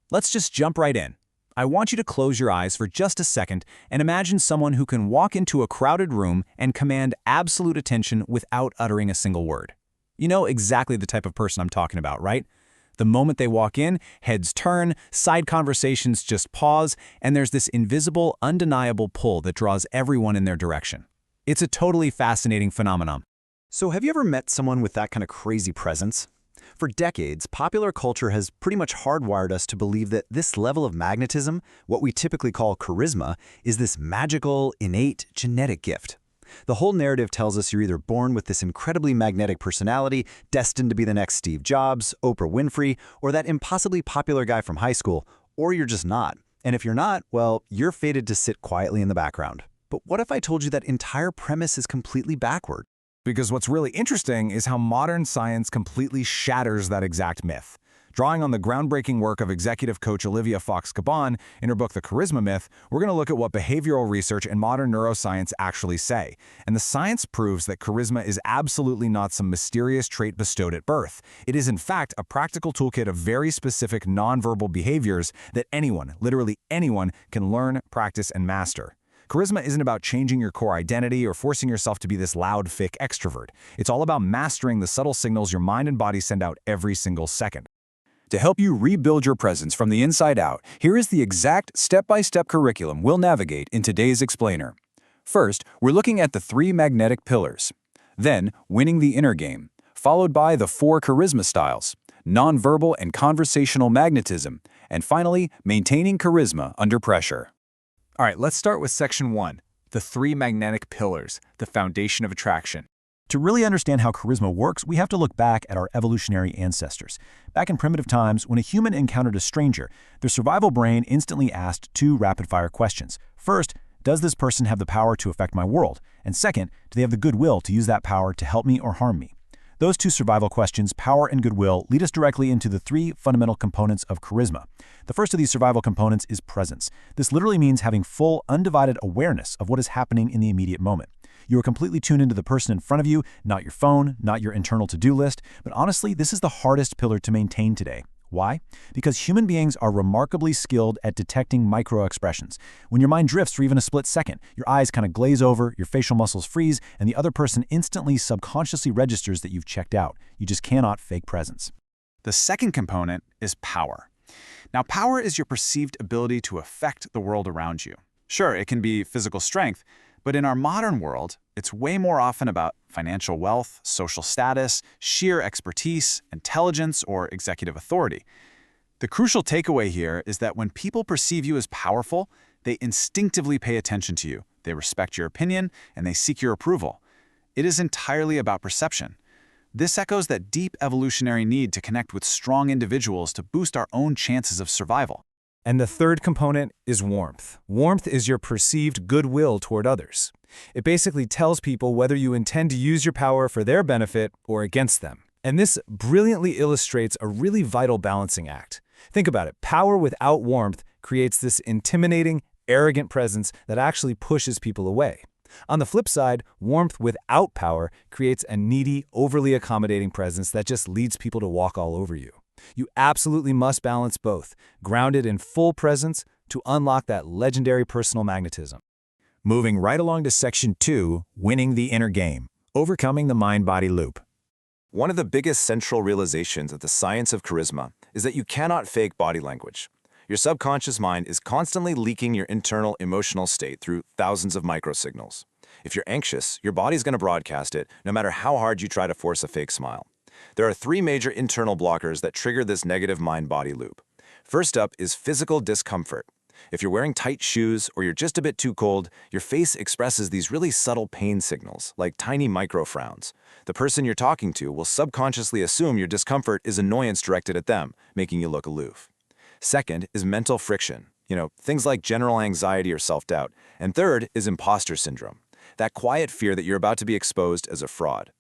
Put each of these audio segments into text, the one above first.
Let's just jump right in. I want you to close your eyes for just a second and imagine someone who can walk into a crowded room and command absolute attention without uttering a single word. You know exactly the type of person I'm talking about, right? The moment they walk in, heads turn, side conversations just pause, and there's this invisible, undeniable pull that draws everyone in their direction. It's a totally fascinating phenomenon. So have you ever met someone with that kind of crazy presence? For decades, popular culture has pretty much hardwired us to believe that this level of magnetism, what we typically call charisma, is this magical, innate, genetic gift. The whole narrative tells us you're either born with this incredibly magnetic personality, destined to be the next Steve Jobs, Oprah Winfrey, or that impossibly popular guy from high school, or you're just not. And if you're not, well, you're fated to sit quietly in the background. But what if I told you that entire premise is completely backward? Because what's really interesting is how modern science completely shatters that exact myth. Drawing on the groundbreaking work of executive coach Olivia Fox Cabane in her book The Charisma Myth, we're going to look at what behavioral research and modern neuroscience actually say. And the science proves that charisma is absolutely not some mysterious trait bestowed at birth. It is in fact a practical toolkit of very specific nonverbal behaviors that anyone, literally anyone, can learn, practice, and master. Charisma isn't about changing your core identity or forcing yourself to be this loud, fake extrovert. It's all about mastering the subtle signals your mind and body send out every single second. To help you rebuild your presence from the inside out, here is the exact step-by-step curriculum we'll navigate in today's explainer. First, we're looking at the 3 magnetic pillars. Then, winning the inner game, followed by the 4 charisma styles, nonverbal and conversational magnetism, and finally, maintaining charisma under pressure. All right, let's start with Section 1, the 3 magnetic pillars, the foundation of attraction. To really understand how charisma works, we have to look back at our evolutionary ancestors. Back in primitive times, when a human encountered a stranger, their survival brain instantly asked 2 rapid-fire questions. First, does this person have the power to affect my world? And second, do they have the goodwill to use that power to help me or harm me? Those 2 survival questions, power and goodwill, lead us directly into the 3 fundamental components of charisma. The first of these survival components is presence. This literally means having full, undivided awareness of what is happening in the immediate moment. You are completely tuned into the person in front of you, not your phone, not your internal to-do list. But honestly, this is the hardest pillar to maintain today. Why? Because human beings are remarkably skilled at detecting micro-expressions. When your mind drifts for even a split second, your eyes kind of glaze over, your facial muscles freeze, and the other person instantly subconsciously registers that you've checked out. You just cannot fake presence. The second component is power. Now, power is your perceived ability to affect the world around you. Sure, it can be physical strength, but in our modern world, it's way more often about financial wealth, social status, sheer expertise, intelligence, or executive authority. The crucial takeaway here is that when people perceive you as powerful, they instinctively pay attention to you, they respect your opinion, and they seek your approval. It is entirely about perception. This echoes that deep evolutionary need to connect with strong individuals to boost our own chances of survival. And the third component is warmth. Warmth is your perceived goodwill toward others. It basically tells people whether you intend to use your power for their benefit or against them. And this brilliantly illustrates a really vital balancing act. Think about it. Power without warmth creates this intimidating, arrogant presence that actually pushes people away. On the flip side, warmth without power creates a needy, overly accommodating presence that just leads people to walk all over you. You absolutely must balance both, grounded in full presence to unlock that legendary personal magnetism. Moving right along to Section 2, winning the inner game, overcoming the mind-body loop. One of the biggest central realizations of the science of charisma is that you cannot fake body language. Your subconscious mind is constantly leaking your internal emotional state through thousands of microsignals. If you're anxious, your body's going to broadcast it no matter how hard you try to force a fake smile. There are 3 major internal blockers that trigger this negative mind-body loop. First up is physical discomfort. If you're wearing tight shoes or you're just a bit too cold, your face expresses these really subtle pain signals, like tiny micro-frowns. The person you're talking to will subconsciously assume your discomfort is annoyance directed at them, making you look aloof. Second is mental friction. Things like general anxiety or self-doubt. And third is impostor syndrome, that quiet fear that you're about to be exposed as a fraud.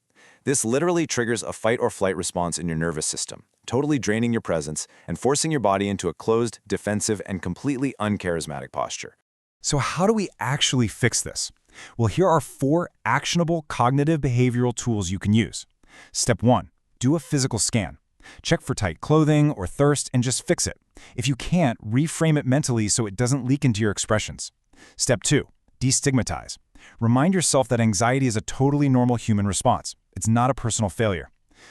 This literally triggers a fight-or-flight response in your nervous system, totally draining your presence and forcing your body into a closed, defensive, and completely uncharismatic posture. So how do we actually fix this? Well, here are 4 actionable cognitive behavioral tools you can use. Step 1. Do a physical scan. Check for tight clothing or thirst and just fix it. If you can't, reframe it mentally so it doesn't leak into your expressions. Step 2. Destigmatize. Remind yourself that anxiety is a totally normal human response. It's not a personal failure.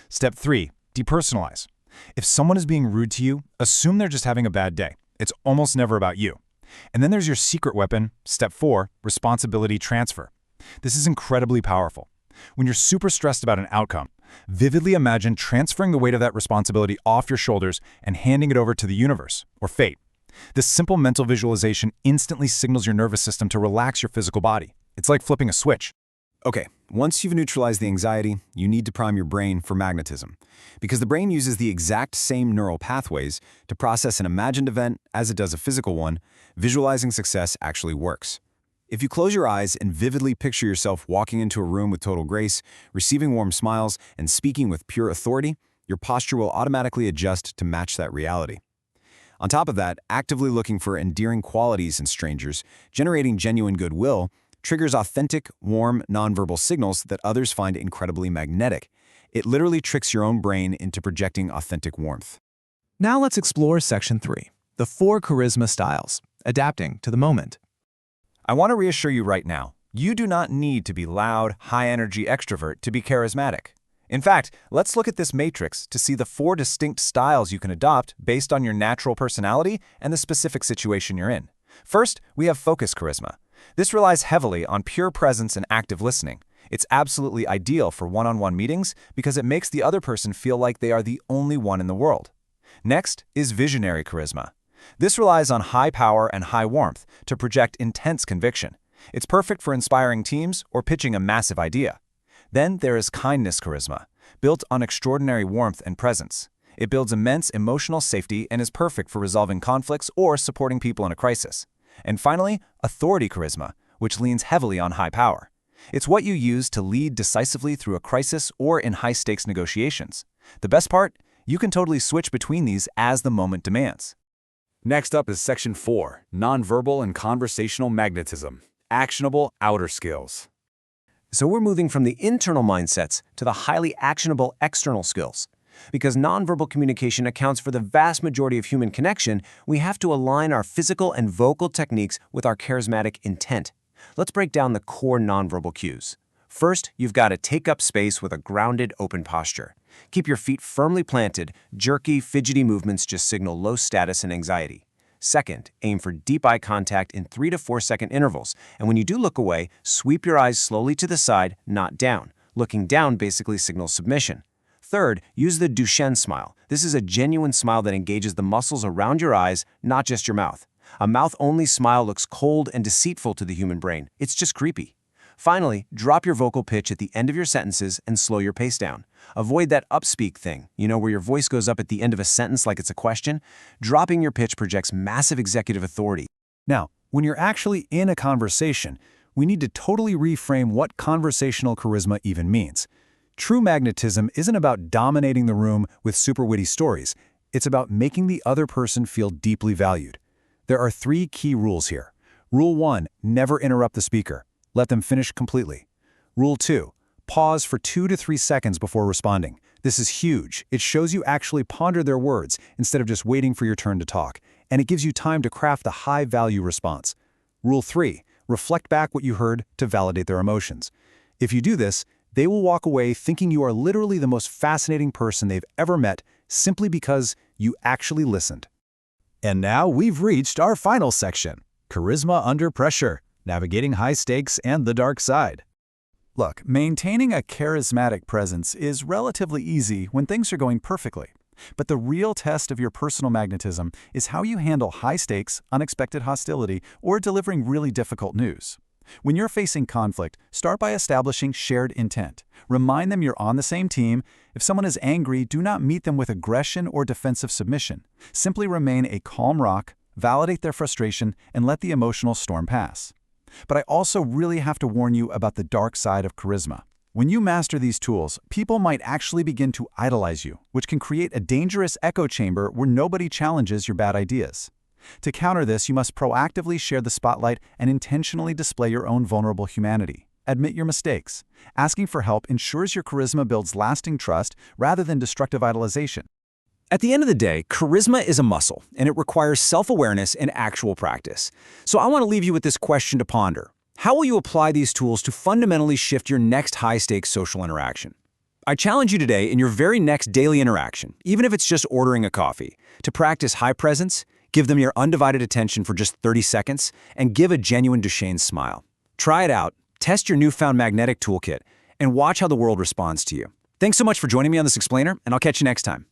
Step 3. Depersonalize. If someone is being rude to you, assume they're just having a bad day. It's almost never about you. And then there's your secret weapon, Step 4, responsibility transfer. This is incredibly powerful. When you're super stressed about an outcome, vividly imagine transferring the weight of that responsibility off your shoulders and handing it over to the universe, or fate. This simple mental visualization instantly signals your nervous system to relax your physical body. It's like flipping a switch. Okay, once you've neutralized the anxiety, you need to prime your brain for magnetism. Because the brain uses the exact same neural pathways to process an imagined event as it does a physical one, visualizing success actually works. If you close your eyes and vividly picture yourself walking into a room with total grace, receiving warm smiles, and speaking with pure authority, your posture will automatically adjust to match that reality. On top of that, actively looking for endearing qualities in strangers, generating genuine goodwill, triggers authentic, warm, nonverbal signals that others find incredibly magnetic. It literally tricks your own brain into projecting authentic warmth. Now let's explore Section 3, the 4 charisma styles, adapting to the moment. I want to reassure you right now, you do not need to be loud, high-energy extrovert to be charismatic. In fact, let's look at this matrix to see the 4 distinct styles you can adopt based on your natural personality and the specific situation you're in. First, we have focus charisma. This relies heavily on pure presence and active listening. It's absolutely ideal for one-on-one meetings because it makes the other person feel like they are the only one in the world. Next is visionary charisma. This relies on high power and high warmth to project intense conviction. It's perfect for inspiring teams or pitching a massive idea. Then there is kindness charisma, built on extraordinary warmth and presence. It builds immense emotional safety and is perfect for resolving conflicts or supporting people in a crisis. And finally, authority charisma, which leans heavily on high power. It's what you use to lead decisively through a crisis or in high-stakes negotiations. The best part? You can totally switch between these as the moment demands. Next up is Section 4, Nonverbal and Conversational Magnetism, Actionable Outer Skills. So we're moving from the internal mindsets to the highly actionable external skills. Because nonverbal communication accounts for the vast majority of human connection, we have to align our physical and vocal techniques with our charismatic intent. Let's break down the core nonverbal cues. First, you've got to take up space with a grounded, open posture. Keep your feet firmly planted. Jerky, fidgety movements just signal low status and anxiety. Second, aim for deep eye contact in 3 to 4 second intervals. And when you do look away, sweep your eyes slowly to the side, not down. Looking down basically signals submission. Third, use the Duchenne smile. This is a genuine smile that engages the muscles around your eyes, not just your mouth. A mouth-only smile looks cold and deceitful to the human brain. It's just creepy. Finally, drop your vocal pitch at the end of your sentences and slow your pace down. Avoid that upspeak thing, where your voice goes up at the end of a sentence like it's a question. Dropping your pitch projects massive executive authority. Now, when you're actually in a conversation, we need to totally reframe what conversational charisma even means. True magnetism isn't about dominating the room with super witty stories. It's about making the other person feel deeply valued. There are 3 key rules here. Rule 1, never interrupt the speaker. Let them finish completely. Rule 2, pause for 2 to 3 seconds before responding. This is huge. It shows you actually ponder their words instead of just waiting for your turn to talk, and it gives you time to craft a high-value response. Rule 3, reflect back what you heard to validate their emotions. If you do this, they will walk away thinking you are literally the most fascinating person they've ever met simply because you actually listened. And now we've reached our final section, Charisma Under Pressure, Navigating High Stakes and the Dark Side. Look, maintaining a charismatic presence is relatively easy when things are going perfectly. But the real test of your personal magnetism is how you handle high stakes, unexpected hostility, or delivering really difficult news. When you're facing conflict, start by establishing shared intent. Remind them you're on the same team. If someone is angry, do not meet them with aggression or defensive submission. Simply remain a calm rock, validate their frustration, and let the emotional storm pass. But I also really have to warn you about the dark side of charisma. When you master these tools, people might actually begin to idolize you, which can create a dangerous echo chamber where nobody challenges your bad ideas. To counter this, you must proactively share the spotlight and intentionally display your own vulnerable humanity. Admit your mistakes. Asking for help ensures your charisma builds lasting trust rather than destructive idolization. At the end of the day, charisma is a muscle, and it requires self-awareness and actual practice. So I want to leave you with this question to ponder. How will you apply these tools to fundamentally shift your next high-stakes social interaction? I challenge you today in your very next daily interaction, even if it's just ordering a coffee, to practice high presence, give them your undivided attention for just 30 seconds, and give a genuine Duchesne's smile. Try it out, test your newfound magnetic toolkit, and watch how the world responds to you. Thanks so much for joining me on this explainer, and I'll catch you next time.